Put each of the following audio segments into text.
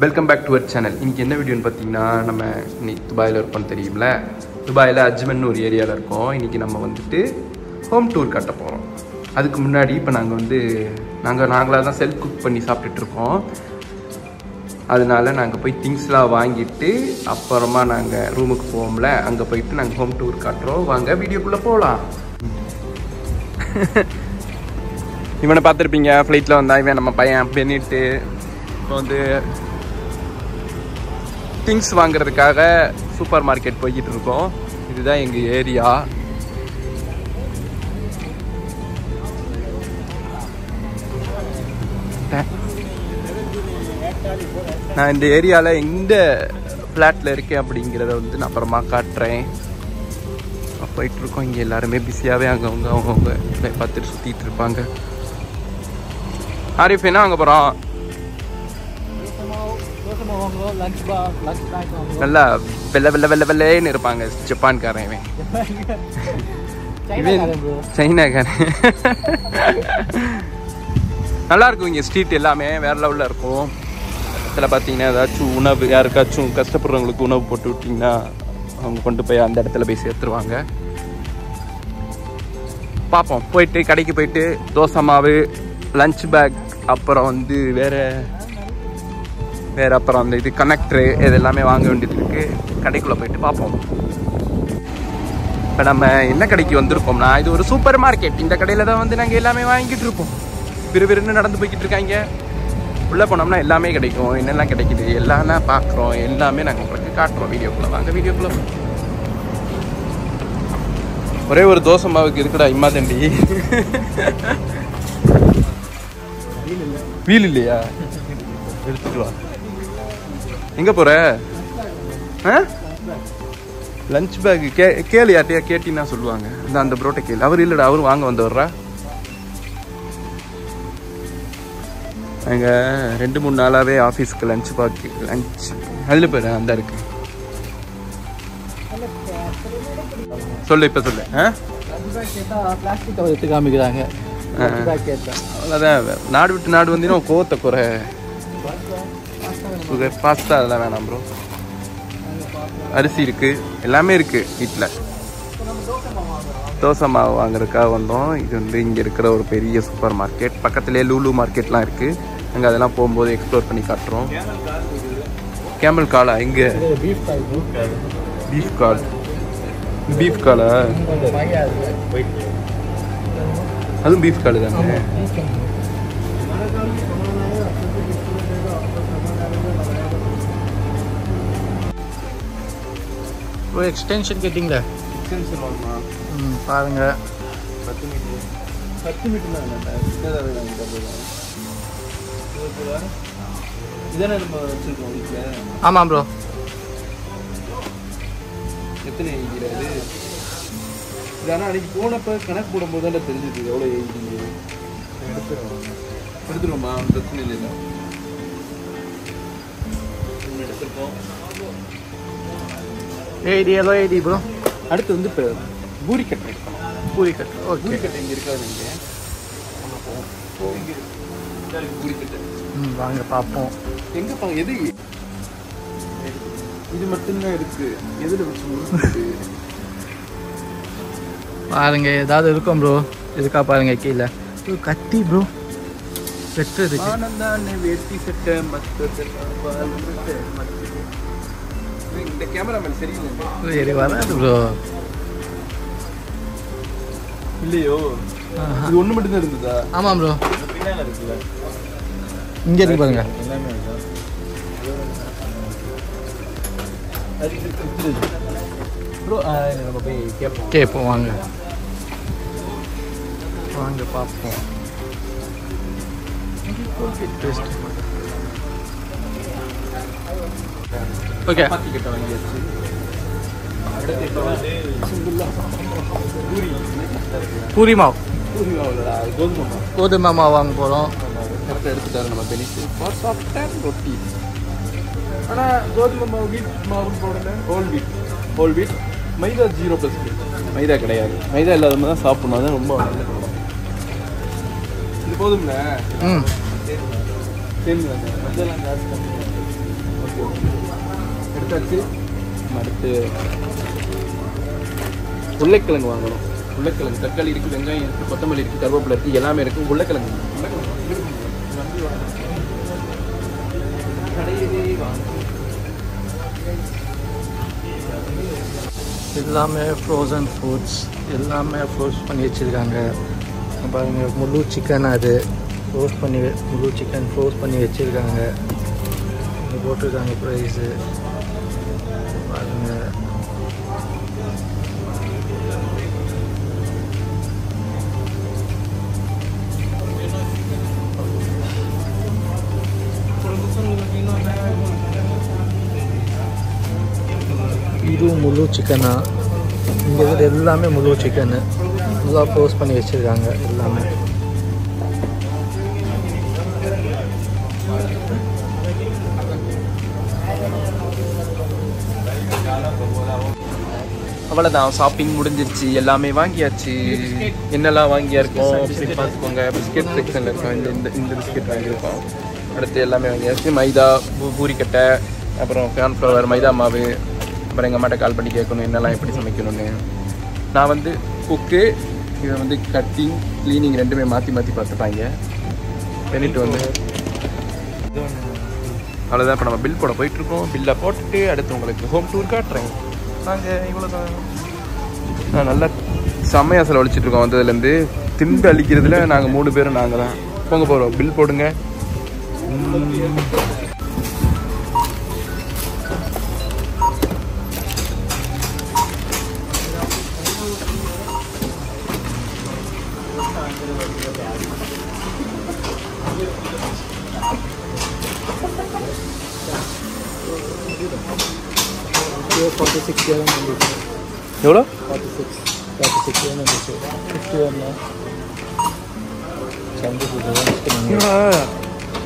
Welcome back to our channel. இன்றைக்கி என்ன வீடியோன்னு பார்த்தீங்கன்னா, நம்ம இன்னைக்கு துபாயில் இருக்கோம்னு தெரியும்ல. துபாயில் அஜ்மன் ஒரு ஏரியாவில் இருக்கோம். இன்றைக்கி நம்ம வந்துட்டு ஹோம் டூர் காட்ட போகிறோம். அதுக்கு முன்னாடி இப்போ நாங்களாக தான் செல்ஃப் குக் பண்ணி சாப்பிட்டுட்ருக்கோம். அதனால நாங்கள் போய் திங்ஸ்லாம் வாங்கிட்டு அப்புறமா நாங்கள் ரூமுக்கு போவோம்ல, அங்கே போயிட்டு நாங்கள் ஹோம் டூர் காட்டுறோம். வாங்க வீடியோக்குள்ளே போகலாம். இவனை பார்த்துருப்பீங்க, ஃப்ளைட்டில் வந்தா இவன் நம்ம பையன் பெண்ணிட்டு. இப்போ வந்து திங்ஸ் வாங்குறதுக்காக சூப்பர் மார்க்கெட் போய்கிட்டு இருக்கோம். இதுதான் எங்கள் ஏரியா. நான் இந்த ஏரியாவில் எந்த ஃப்ளாட்டில் இருக்கேன் அப்படிங்கிறத வந்து நான் அப்புறமா காட்டுறேன். போயிட்டுருக்கோம். இங்கே எல்லாருமே பிஸியாகவே அவங்கவுங்க பார்த்துட்டு சுற்றிட்டு இருப்பாங்க. ஆரிஃப் என்ன அங்கே போகிறோம்? நல்லா வெள்ளைன்னு இருப்பாங்க ஜப்பான்காரன். சைனாக்காரன். நல்லா இருக்கும் இங்கே. ஸ்ட்ரீட் எல்லாமே வேற லெவலில் இருக்கும். இதில் பார்த்தீங்கன்னா ஏதாச்சும் உணவு, யாருக்காச்சும் கஷ்டப்படுறவங்களுக்கு உணவு போட்டு விட்டிங்கன்னா அவங்க கொண்டு போய் அந்த இடத்துல போய் சேர்த்துருவாங்க. பார்ப்போம். போயிட்டு கடைக்கு போயிட்டு தோசை மாவு, லஞ்ச் பேக், அப்புறம் வந்து வேறு அப்புறம் அந்த இது கனெக்டரு, இது எல்லாமே வாங்க வேண்டியது இருக்குது. கடைக்குள்ளே போயிட்டு பார்ப்போம். இப்போ நம்ம என்ன கடைக்கு வந்திருக்கோம்னா, இது ஒரு சூப்பர் மார்க்கெட். இந்த கடையில் தான் வந்து நாங்கள் எல்லாமே வாங்கிட்டு இருப்போம். விறுவிறுன்னு நடந்து போய்கிட்டு இருக்காங்க. உள்ளே போனோம்னா எல்லாமே கிடைக்கும். என்னெல்லாம் கிடைக்குது எல்லாம் பார்க்குறோம். எல்லாமே நாங்கள் உங்களுக்கு காட்டுறோம். வீடியோக்குள்ளே வாங்க. வீடியோக்குள்ளே ஒரே ஒரு தோசை மாவுக்கு இருக்குடா இம்மா தண்டி. வீல் இல்லையா? எடுத்துக்கலாம். எங்கே போகிற? லஞ்ச் பேக் கேளு. யார்ட்டையா கேட்டின்னா சொல்லுவாங்க. அந்த ப்ரோட்டை கேளு. அவர் இல்லைடா, அவரும் வாங்க வந்து வர்றா. நாங்கள் 2-3 நாளாகவே ஆஃபீஸ்க்கு லஞ்ச் அதில் போயிரு அந்த இருக்கு. சொல்லு, இப்போ சொல்லு. பிளாஸ்டிக் கவர் எடுத்து காமிக்கிறாங்க. அவ்வளோதான். நாடு விட்டு நாடு வந்தீங்கன்னா கோவத்தை குறை. பாஸ்தா அதெல்லாம் வேணாம் ப்ரோ. அரிசி இருக்குது, எல்லாமே இருக்குது வீட்டில். தோசை மாவு வாங்குறதுக்காக வந்தோம். இது வந்து இங்கே இருக்கிற ஒரு பெரிய சூப்பர் மார்க்கெட். பக்கத்துலேயே லூலு மார்க்கெட்லாம் இருக்குது. நாங்கள் அதெல்லாம் போகும்போது எக்ஸ்ப்ளோர் பண்ணி காட்டுறோம். கேமல் காலா எங்கே? பீஃப் காலா? அதுவும் பீஃப் காலு தானே. ஒரு எக்ஸ்டென்ஷன் கேட்டிங்களா? எக்ஸ்டென்ஷன் வாங்கம்மா. பாருங்க. 10 மீட்டர் இதானே நம்ம வச்சுருக்கோம் வீட்டில். ஆமாம் ப்ரோ. எத்தனை எழுதிடாது இது? ஆனால் அன்றைக்கி போனப்போ கணக்கு போடும்போது தான் தெரிஞ்சுது எவ்வளோ எழுதிங்க. எடுத்துருவோம்மா, பிரச்சனை இல்லை. எடுத்துருக்கோம். ஏடி ப்ரோ. அடுத்து வந்து இப்போ பூரிக்கட்டை எடுக்கணும். பூரிக்கட்டை. ஓகே. பூரிக்கட்டை இங்கே இருக்காது. இங்கே இங்கே பூரிக்கட்டை. வாங்க பார்ப்போம். எங்கேப்பா? எது இது மட்டும்தான் இருக்கு. எதில் வச்சு பாருங்க, ஏதாவது இருக்கும் ப்ரோ. இருக்கா பாருங்க கீழே. கத்தி ப்ரோ வெட்டுறது. ஆனந்தானே வேட்டி சட்டை மற்றதெல்லாம். இந்த கேமராமேன் சரியில்லை. சரி வராது ப்ரோ. இல்லையோ? இது ஒன்று மட்டும்தான் இருந்ததா? ஆமாம் ப்ரோ. பின்னால் இருக்குல்ல, இங்கே இருக்கு பாருங்க. எல்லாமே ப்ரோ. நம்ம போய் கேட்போம். வாங்க பார்ப்போம். ஓகே. கிட்ட வாங்கியாச்சு. பூரி மாவு. கோதுமை மாவு வாங்க போகிறோம். கரெக்டாக எடுத்துட்டாரு நம்ம பெனிஃபிட் ஃபார் சாஃப்ட் ரொட்டி. ஆனால் கோதுமை மாவு வீட் மாவுன்னு போடல. Whole wheat. மைதா 0+. மைதா கிடையாது. மைதா இல்லாத தான் சாப்பிடணும். அதான் ரொம்ப நல்லது. இது போதும்ல. ம். சேர்ந்து மஞ்சள் காசு கம்மி. எடுத்தாச்சு. அடுத்து உருளைக்கிழங்கு வாங்கணும். உருளைக்கிழங்கு, தக்காளி இருக்குது, வெங்காயம் இருக்குது, கொத்தமல்லி இருக்குது, கருவேப்பிலை இருக்குது, எல்லாமே இருக்குது. உருளைக்கிழங்கு எல்லாமே ஃப்ரோசன் ஃபுட்ஸ், எல்லாமே ஃப்ரோஸ் பண்ணி வச்சுருக்காங்க. பாருங்கள், முழு சிக்கன் அது ரோஸ்ட் பண்ணி, முழு சிக்கன் ஃப்ரோஸ் பண்ணி வச்சுருக்காங்க. இங்கே போட்டிருக்காங்க ப்ரைஸு பாருங்கள். இது முழு சிக்கனா, இங்கே எல்லாமே முழு சிக்கனு ஃபுல்லாக க்ளோஸ் பண்ணி வச்சுருக்காங்க எல்லாமே. அவ்வளோதான், ஷாப்பிங் முடிஞ்சிருச்சு, எல்லாமே வாங்கியாச்சு. என்னெல்லாம் வாங்கியாருக்கோம் அப்படின்னு பார்த்துக்கோங்க. பிஸ்கெட் செக்ஷனில் இருக்கோம். இந்த பிஸ்கெட் வாங்கியிருக்கோம். அடுத்து எல்லாமே வாங்கியாச்சு. மைதா, பூரிக்கட்டை, அப்புறம் கார்ன்ஃப்ளவர், மைதா மாவு. அப்புறம் எங்கள் அம்மாட்ட கால் பண்ணி கேட்கணும் என்னெல்லாம் எப்படி சமைக்கணும்னு. நான் வந்து குக்கு, இதை வந்து கட்டிங், க்ளீனிங் ரெண்டுமே மாற்றி பார்த்துப்பாங்க. பண்ணிட்டு வந்து அவ்வளோதான். இப்போ நம்ம பில் போட போயிட்டுருக்கோம். பில்லை போட்டுட்டு அடுத்து உங்களுக்கு ஹோம் டூர் காட்டுறேன். நாங்கள் இவ்வளோதான். நான் நல்லா செம்மையாக செலவழிச்சிட்ருக்கோம். வந்ததுலேருந்து திண்டு அழிக்கிறதுல நாங்கள் 3 பேரும் நாங்கள் தான் போங்க போகிறோம். பில் போடுங்க. எவ்வளோ? 46 வந்துச்சு. 51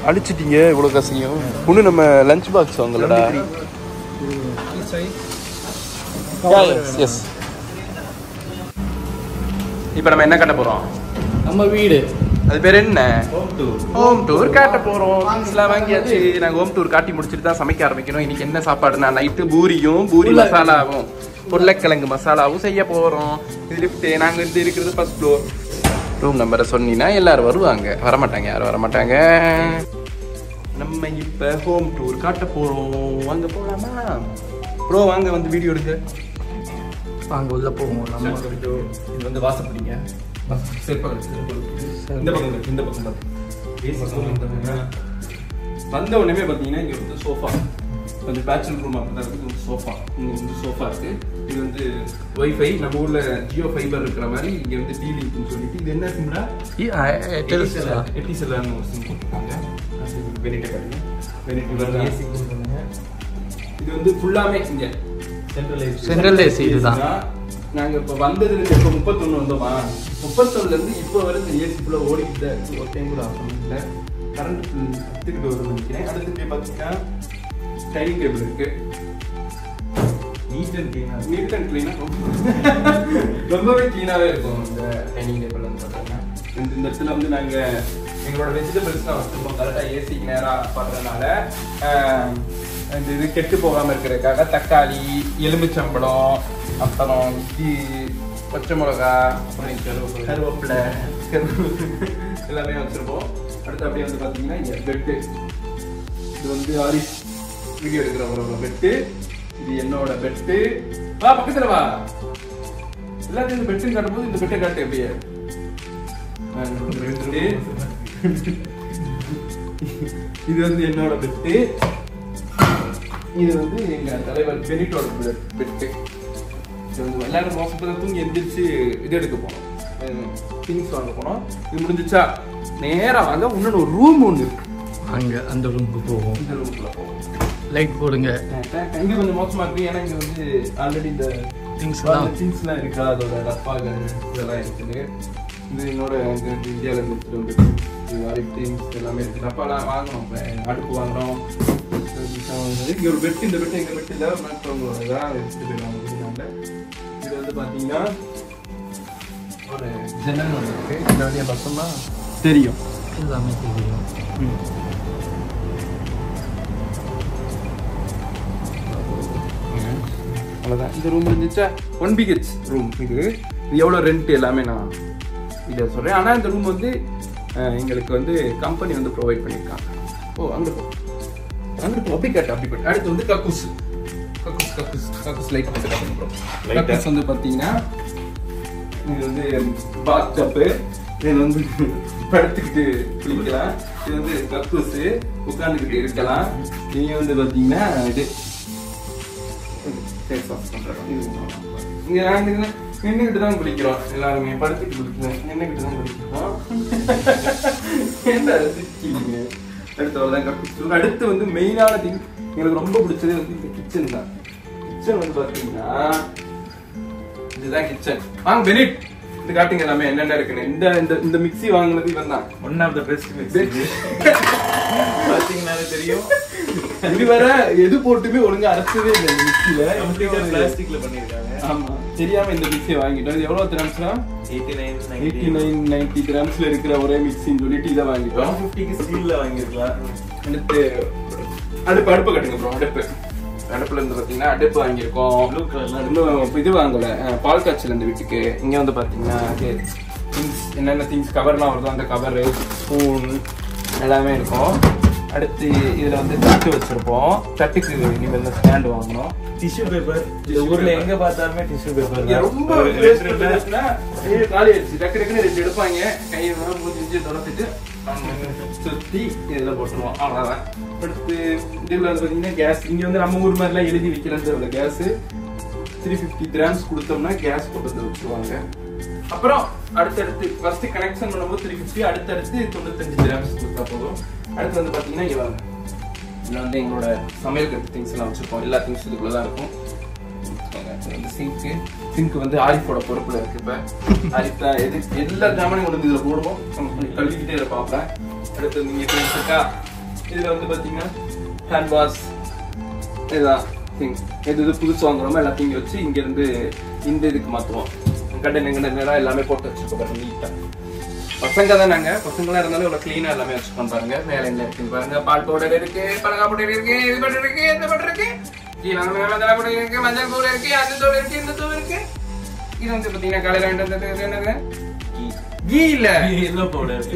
அடிச்சிட்டீங்க இவ்வளோ காசையும். ஒன்று நம்ம லஞ்ச் பாக்ஸ் வாங்கலடா. எஸ். இப்போ நம்ம என்ன கட்ட போகிறோம்? நம்ம வீடு. அது பேர் என்ன? ஹோம் டூர் காட்ட போகிறோம். திங்ஸ்லாம் வாங்கியாச்சு. நாங்கள் ஹோம் டூர் காட்டி முடிச்சுட்டு தான் சமைக்க ஆரம்பிக்கணும். இன்னைக்கு என்ன சாப்பாடுனா நைட்டு பூரி மசாலாவும் உருளைக்கிழங்கு மசாலாவும் செய்ய போகிறோம். இது லிஃப்ட்டு. நாங்கள் வந்து இருக்கிறது ஃபர்ஸ்ட் ஃப்ளோர். ரூம் நம்பரை சொன்னீங்கன்னா எல்லாரும் வருவாங்க. வரமாட்டாங்க, யாரும் வரமாட்டாங்க. நம்ம இப்போ ஹோம் டூர் காட்ட போகிறோம். வாங்க போகலாமா ப்ரோ? வாங்க வந்து வீடியோ எடுக்க வாங்க உள்ள போவோம். நம்ம இது வந்து வாசப்படிங்க. இந்த பக்கம் வந்த உடனே பார்த்தீங்கன்னா இங்கே வந்து சோஃபா, கொஞ்சம் பேச்சுலர் ரூம் அப்படி தான் இருக்குது. சோஃபா, இங்கே வந்து சோஃபா இருக்குது. இது வந்து ஒய்ஃபை, நம்ம ஊரில் ஜியோ ஃபைபர் இருக்கிற மாதிரி இங்கே வந்து டிலிங்க்னு சொல்லிட்டு. இது என்ன சிம்ரா? எட்டிசெல்லான்னு ஒரு சிம் போட்டுருக்காங்க. பெனிட்டை காட்டுங்க. பெனிட்டி ஏசி கொடுக்குறாங்க. இது வந்து ஃபுல்லாமே இங்கே சென்ட்ரல் ஏசி. இதுதான் நாங்கள் இப்போ வந்ததுல இப்போ 31 வந்தோமா, 31லேருந்து இப்போ வரைக்கும் ஏசி ஃபுல்லாக ஓடிக்கிட்டு தான் இருக்குது. ஒரு டைம் கூட ஆஃப் இல்லை. கரண்ட் எடுத்துக்கிட்டு வரும்னு நினைக்கிறேன். அடுத்து பார்த்தீங்கன்னா டைனிங் டேபிள் இருக்குது. நீட் அண்ட் க்ளீனாக ரொம்பவே க்ளீனாகவே இருக்கும் இந்த டைனிங் டேபிள் வந்து பார்த்தீங்கன்னா. இந்த இடத்துல வந்து நாங்கள் எங்களோட வெஜிடபிள்ஸ் தான் வச்சுருப்போம். கரெக்டாக ஏசிக்கு நேராக பண்ணுறதுனால இந்த இது கெட்டு போகாமல் இருக்கிறதுக்காக தக்காளி, எலுமிச்சம்பழம், அப்புறம் பச்சை மிளகா, அப்புறம் கருவேப்பிலை எல்லாமே வச்சுருப்போம். அடுத்து அப்படியே வந்து பார்த்தீங்கன்னா இங்கே பெட்டு. இது வந்து ஆரிஸ் வீடியோ எடுக்கிறவங்களோட பெட்டு. இது என்னோட பெட்டு. வா பக்கத்தில் வா. எல்லாத்தையும் இந்த பெட்டுன்னு காட்டும்போது இந்த பெட்டை காட்டு எப்படியே. இது வந்து என்னோட பெட்டு. இது வந்து எங்கள் தலைவர் பெனிட்டோட பெட்டு. இது வந்து எல்லாரும் மோசப்பதான் தூங்கி எந்திரிச்சு இது எடுக்க போனோம், திங்ஸ் வாங்க போனோம். இது முடிஞ்சிச்சா நேராக வாங்க. இன்னொன்று ஒரு ரூம் ஒன்று இருக்கு. அங்கே அந்த ரூமுக்கு போவோம். இந்த ரூமுக்குள்ள போவோம். லைட் போடுங்க. இங்கே கொஞ்சம் மோசமாக இருக்கு. ஏன்னா இங்கே வந்து ஆல்ரெடி இந்த திங்ஸ்லாம் இருக்கா, அதோட டப்பாக்கள் இதெல்லாம் இருக்குது. இது என்னோட இந்தியாவில் இருந்து எடுத்துகிட்டு வந்து திங்ஸ் எல்லாமே இருக்குது. டப்பாலாம் வாங்கணும். இப்போ அடுப்பு வாங்குறோம். இங்கே ஒரு பெட்டு. இந்த பெட்டு எங்கள் பெட்டு இல்லை, மற்றவங்களோட இதாக எடுத்துகிட்டு போயிடுவாங்க வெளிநாட்டில். இது வந்து பார்த்தீங்கன்னா ஒரு ஜன்னல் ஒன்று இருக்குது. இந்த வழியாக பார்த்தோம்னா தெரியும், எல்லாமே தெரியும். அவ்வளோதான். இந்த ரூம் இருந்துச்சா 1 BH ரூம். இது எவ்வளோ ரெண்ட் எல்லாமே நான் இதை சொல்கிறேன். ஆனால் இந்த ரூம் வந்து எங்களுக்கு வந்து கம்பெனி வந்து ப்ரொவைட் பண்ணியிருக்காங்க. ஓ அங்கே போ அப்படி கட்டு. அடுத்து வந்து கக்கூஸ் லைட் வந்து கக்கூஸ் வந்து பார்த்தீங்கன்னா இது வந்து பாத் டப்பு. இது வந்து படுத்துக்கிட்டு குளிக்கலாம். இது வந்து கக்கூஸ் உட்காந்துக்கிட்டு இருக்கலாம். நீங்க வந்து பார்த்தீங்கன்னா இது இங்க நின்றுக்கிட்டு தான் குளிக்கிறோம். எல்லாருமே படுத்துக்கிட்டு குளிக்கிறோம், நின்றுக்கிட்டு தான் குளிக்கிறோம். என்ன ரசிக்கிறீங்க? அடுத்தவதான் கக்கூஸ். அடுத்து வந்து மெயினான திங் எங்களுக்கு ரொம்ப பிடிச்சது வந்து இந்த கிச்சன் தான். கிச்சன் வந்து பார்த்தீங்கன்னா இதுதான் கிச்சன். வாங்க பெனிட் இது காட்டுங்க எல்லாமே என்னென்ன இருக்குன்னு. இந்த மிக்ஸி வாங்குனது இவன் தான். One of the best mixie. பாத்தீங்கன்னாலே தெரியும். இது வேற எது போட்டுமே ஒழுங்கா அரைச்சதே இல்லை இந்த மிக்ஸில. பிளாஸ்டிக்ல பண்ணிருக்காங்க. ஆமா தெரியாம இந்த மிக்ஸியை வாங்கிட்டோம். இது எவ்வளவு திரம்ஸ்னா 89-90 திரம்ஸ்ல இருக்கிற ஒரே மிக்ஸின்னு சொல்லிட்டு இதை வாங்கிட்டோம். 150க்கு ஸ்டீல்ல வாங்கிருக்கலாம். அடுத்து அடுப்பு கட்டுங்க ப்ரோ. அடுப்புல இருந்து பாத்தீங்கன்னா அடுப்பு வாங்கியிருக்கோம். இன்னும் இது வாங்கல, பால் காய்ச்சல் இந்த வீட்டுக்கு. இங்க வந்து பாத்தீங்கன்னா திங்ஸ் என்னென்ன திங்ஸ் கவர்லாம் வருதோ அந்த கவரு, ஸ்பூன் எல்லாமே இருக்கும். அடுத்து இதுல வந்து தட்டு வச்சிருப்போம். தட்டுக்கு நீங்க இந்த ஸ்டாண்ட் வாங்கணும். டிஷ்யூ பேப்பர் இந்த ஊர்ல எங்க பார்த்தாலுமே டிஷ்யூ பேப்பர் ரொம்ப காலி ஆயிடுச்சு. டக்கு டக்குன்னு ரெண்டு எடுப்பாங்க. கையை மூஞ்சி தொடச்சிட்டு சுத்தி இதுல போட்டுருவோம். அவ்வளவுதான். அடுத்து இதுல வந்து பாத்தீங்கன்னா கேஸ். இங்க வந்து நம்ம ஊர் மாதிரிலாம் எழுதி வைக்கிறது உள்ள கேஸ். 350 grams கொடுத்தோம்னா கேஸ் போட்டு வச்சுருவாங்க. அப்புறம் அடுத்தடுத்து ஃபர்ஸ்ட் கனெக்ஷன் பண்ணும்போது 350, அடுத்தடுத்து 95 grams கொடுத்தா போதும். அடுத்து வந்து பாத்தீங்கன்னா இதுல வந்து எங்களோட சமையல் கட்டு திங்ஸ் எல்லாம் வச்சிருக்கோம். எல்லா திங்ஸ் இதுக்குள்ளதான் இருக்கும். சிங்க் வந்து ஆரிஃபோட பொறுப்புல இருக்கு. இப்ப ஆரிஃப் தான் எல்லா ஜாமானையும் கொண்டு வந்து இதுல போடுவோம். கழுவிக்கிட்டே இருப்பாப்ல. அடுத்து நீங்க இருக்கா இதுல வந்து பாத்தீங்கன்னா ஹேண்ட் வாஷ் இதுதான் திங்ஸ். எது புதுசு வாங்குறோமோ எல்லாத்தையும் இங்க வச்சு இங்க இருந்து இந்த இதுக்கு மாத்துவோம். கண்டெய்னர் எல்லாமே போட்டு வச்சிருக்கோம் பாருங்க நீட்டா. பசங்க தான் நாங்க. பசங்களா இருந்தாலும் இவ்வளவு கிளீனா எல்லாமே வச்சுக்கோம் பாருங்க. மேல என்ன இருக்குன்னு பாருங்க. பால் பவுடர் இருக்கு, பலகா பவுடர் இருக்கு, இது பவுடர் இருக்கு, இந்த பவுடர் இருக்கு, மஞ்சள் பவுடர் இருக்கு, மஞ்சள் தூள் இருக்கு, அந்த தூள் இருக்கு, இந்த தூள் இருக்கு. இது வந்து பாத்தீங்கன்னா காலையில வேண்டது என்னது கீ இல்ல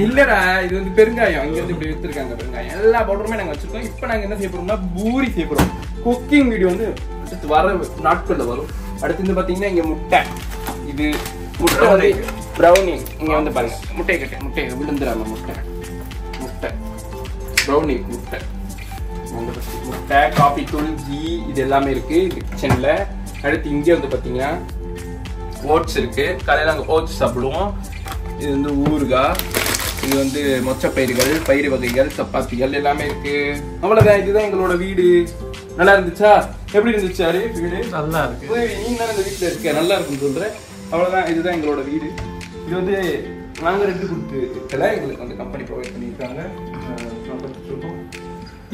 இல்லடா, இது வந்து பெருங்காயம். இங்க வந்து இப்படி வச்சிருக்காங்க பெருங்காயம். எல்லா பவுடருமே நாங்க வச்சிருக்கோம். இப்ப நாங்க என்ன செய்ய போறோம்னா பூரி செய்ய போறோம். குக்கிங் வீடியோ வந்து வர நாட்கள்ல வரும். அடுத்து வந்து பாத்தீங்கன்னா இங்க முட்டை. இது முட்டை வந்து ப்ரௌனி. இங்க வந்து பாருங்க முட்டை விழுந்துடாம முட்டை ப்ரௌனி முட்டை, காபி தூள், கீ இது எல்லாமே இருக்கு இந்த கிச்சன்ல. அடுத்து இங்க வந்து பாத்தீங்கன்னா ஓட்ஸ் இருக்கு. காலையில அங்க ஓட்ஸ் சாப்பிடுவோம். இது வந்து ஊறுகாய், இது வந்து மொச்சப்பயிர்கள், பயிறு வகைகள், சப்பாத்திகள் எல்லாமே இருக்கு. அவ்வளவுதான். இதுதான் எங்களோட வீடு. நல்லா இருந்துச்சா? எப்படி இருந்துச்சு வீடு? நல்லா இருக்கு. நீங்க தான் இந்த வீட்டுல இருக்க நல்லா இருக்குன்னு சொல்றேன். அவ்வளவுதான். இதுதான் எங்களோட வீடு. இது வந்து நாங்க ரெண்டு கொடுத்துல எங்களுக்கு வந்து கம்பெனி ப்ரொவைட் பண்ணியிருக்காங்க.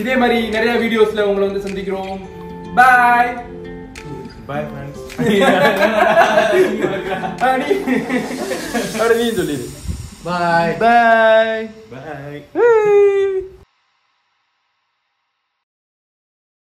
இதே மாதிரி நிறைய வீடியோஸ்ல உங்களை வந்து சந்திக்கிறோம். பாய் பாய் ஃப்ரெண்ட்ஸ். நீ சொல்லிடு பாய் பாய் பாய்.